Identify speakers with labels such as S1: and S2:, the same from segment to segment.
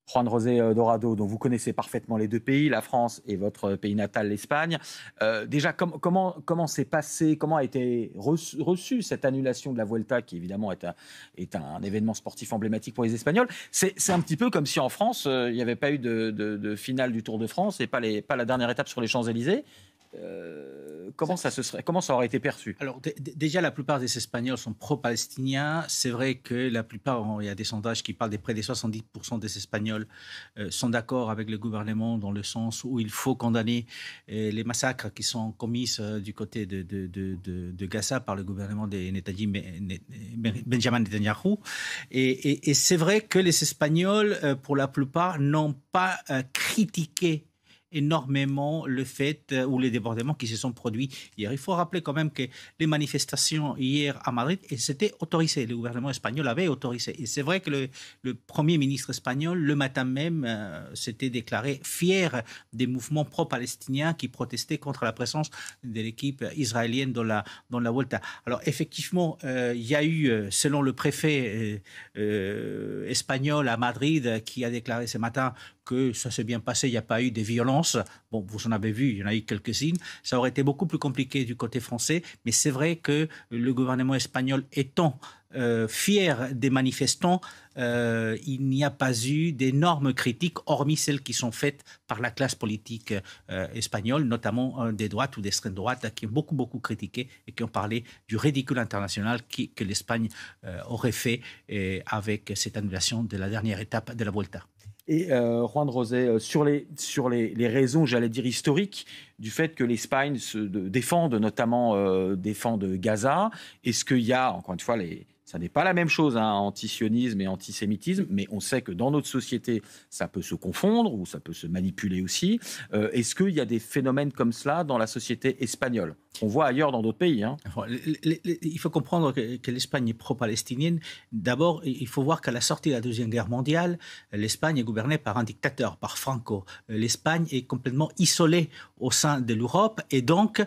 S1: Juan José Dorado, dont vous connaissez parfaitement les deux pays, la France et votre pays natal, l'Espagne. Déjà, comment s'est passé, comment a été reçue cette annulation de la Vuelta, qui évidemment est un événement sportif emblématique pour les Espagnols. C'est un petit peu comme si en France, il n'y avait pas eu de finale du Tour de France et pas la dernière étape sur les Champs-Élysées. Comment ça aurait été perçu?
S2: Alors déjà, la plupart des Espagnols sont pro-palestiniens. C'est vrai que la plupart, il y a des sondages qui parlent de près de 70% des Espagnols sont d'accord avec le gouvernement dans le sens où il faut condamner les massacres qui sont commis du côté de Gaza par le gouvernement de Benjamin Netanyahu. Et c'est vrai que les Espagnols, pour la plupart, n'ont pas critiqué énormément le fait ou les débordements qui se sont produits hier. Il faut rappeler quand même que les manifestations hier à Madrid, c'était autorisé. Le gouvernement espagnol avait autorisé. Et c'est vrai que le Premier ministre espagnol, le matin même, s'était déclaré fier des mouvements pro-palestiniens qui protestaient contre la présence de l'équipe israélienne dans la Vuelta. Alors effectivement, il y a eu, selon le préfet espagnol à Madrid, qui a déclaré ce matin que ça s'est bien passé, il n'y a pas eu de violence. Bon, vous en avez vu, il y en a eu quelques-unes. Ça aurait été beaucoup plus compliqué du côté français, mais c'est vrai que le gouvernement espagnol étant fier des manifestants, il n'y a pas eu d'énormes critiques, hormis celles qui sont faites par la classe politique espagnole, notamment des droites ou d'extrême droite, qui ont beaucoup critiqué et qui ont parlé du ridicule international que l'Espagne aurait fait avec cette annulation de la dernière étape de la Vuelta.
S1: Et Juan José, sur les raisons, j'allais dire historiques, du fait que l'Espagne se défende, notamment défende Gaza, est-ce qu'il y a, encore une fois, ça n'est pas la même chose, hein, antisionisme et antisémitisme, mais on sait que dans notre société, ça peut se confondre ou ça peut se manipuler aussi. Est-ce qu'il y a des phénomènes comme cela dans la société espagnole? On voit ailleurs dans d'autres pays. Hein.
S2: Il faut comprendre que l'Espagne est pro-palestinienne. D'abord, il faut voir qu'à la sortie de la Deuxième Guerre mondiale, l'Espagne est gouvernée par un dictateur, par Franco. L'Espagne est complètement isolée au sein de l'Europe et donc,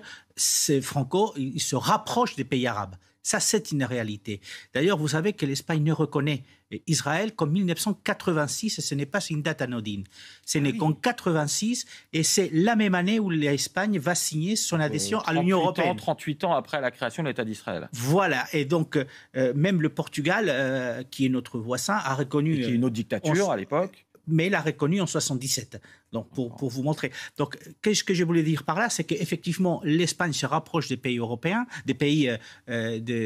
S2: Franco, il se rapproche des pays arabes. Ça, c'est une réalité. D'ailleurs, vous savez que l'Espagne ne reconnaît Israël qu'en 1986, et ce n'est pas une date anodine. Ce n'est qu'en 1986, et c'est la même année où l'Espagne va signer son adhésion à l'Union européenne.
S1: 38 ans après la création de l'État d'Israël.
S2: Voilà, et donc même le Portugal, qui est notre voisin, a reconnu...
S1: Et qui est une autre dictature à l'époque.
S2: Mais il a reconnu en 1977, donc pour vous montrer. Donc, qu'est-ce que je voulais dire par là, c'est qu'effectivement, l'Espagne se rapproche des pays européens, des pays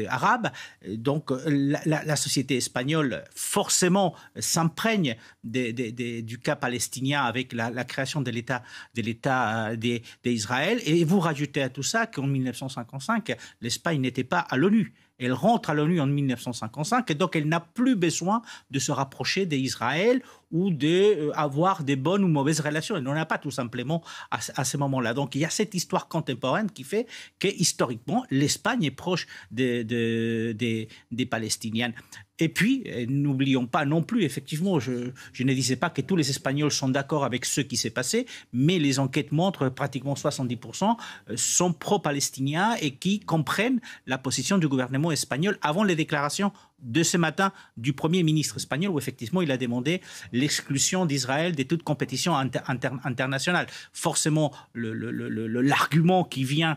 S2: arabes. Donc, la société espagnole, forcément, s'imprègne du cas palestinien avec la création de l'État d'Israël. Et vous rajoutez à tout ça qu'en 1955, l'Espagne n'était pas à l'ONU. Elle rentre à l'ONU en 1955 et donc elle n'a plus besoin de se rapprocher d'Israël ou d'avoir des bonnes ou mauvaises relations. Elle n'en a pas tout simplement à ce moment-là. Donc il y a cette histoire contemporaine qui fait que historiquement l'Espagne est proche des Palestiniens. Et puis, n'oublions pas non plus, effectivement, je ne disais pas que tous les Espagnols sont d'accord avec ce qui s'est passé, mais les enquêtes montrent que pratiquement 70% sont pro-palestiniens et qui comprennent la position du gouvernement espagnol avant les déclarations de ce matin du Premier ministre espagnol, où effectivement il a demandé l'exclusion d'Israël de toute compétition internationale. Forcément, l'argument qui vient,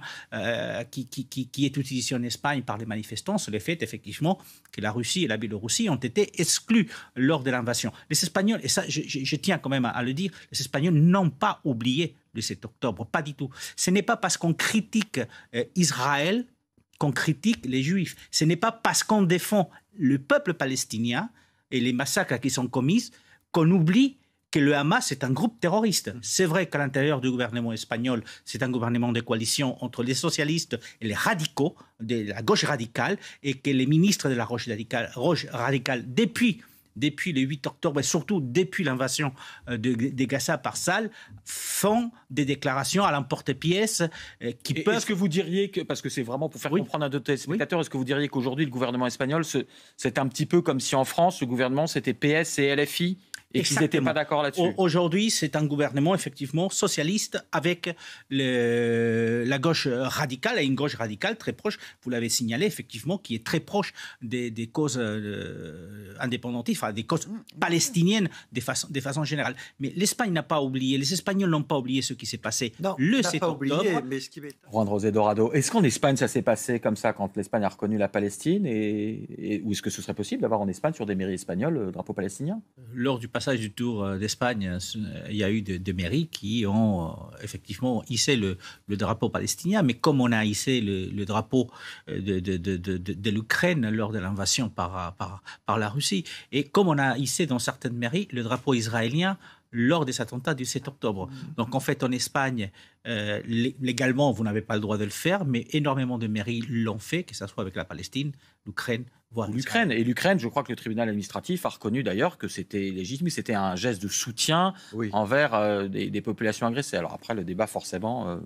S2: qui est utilisé en Espagne par les manifestants, c'est le fait effectivement que la Russie et la Biélorussie ont été exclus lors de l'invasion. Les Espagnols, et ça je tiens quand même à le dire, les Espagnols n'ont pas oublié le 7 octobre, pas du tout. Ce n'est pas parce qu'on critique Israël qu'on critique les Juifs. Ce n'est pas parce qu'on défend le peuple palestinien et les massacres qui sont commis qu'on oublie que le Hamas est un groupe terroriste. C'est vrai qu'à l'intérieur du gouvernement espagnol, c'est un gouvernement de coalition entre les socialistes et les radicaux, de la gauche radicale, et que les ministres de la gauche radicale depuis le 8 octobre et surtout depuis l'invasion de Gaza par Sall, font des déclarations à l'emporte-pièce qui peuvent...
S1: Est-ce que vous diriez que, parce que c'est vraiment pour faire comprendre à d'autres spectateurs, est-ce que vous diriez qu'aujourd'hui le gouvernement espagnol, c'est un petit peu comme si en France le gouvernement c'était PS et LFI et qu'ils n'étaient pas d'accord là-dessus.
S2: Aujourd'hui, c'est un gouvernement effectivement socialiste avec la gauche radicale, et une gauche radicale très proche, vous l'avez signalé effectivement, qui est très proche des causes indépendantistes, enfin des causes palestiniennes de façon générale. Mais l'Espagne n'a pas oublié, les Espagnols n'ont pas oublié ce qui s'est passé le 7 octobre.
S3: Mais ce qui m'est...
S1: Juan José Dorado, est-ce qu'en Espagne ça s'est passé comme ça quand l'Espagne a reconnu la Palestine ou est-ce que ce serait possible d'avoir en Espagne sur des mairies espagnoles le drapeau palestinien?
S2: Lors du passage du Tour d'Espagne, il y a eu des mairies qui ont effectivement hissé le drapeau palestinien, mais comme on a hissé le drapeau de l'Ukraine lors de l'invasion par la Russie, et comme on a hissé dans certaines mairies le drapeau israélien lors des attentats du 7 octobre. Donc en fait, en Espagne, légalement, vous n'avez pas le droit de le faire, mais énormément de mairies l'ont fait, que ce soit avec la Palestine, l'Ukraine, voire
S1: l'Ukraine. Et l'Ukraine, je crois que le tribunal administratif a reconnu d'ailleurs que c'était légitime, c'était un geste de soutien envers des populations agressées. Alors après, le débat forcément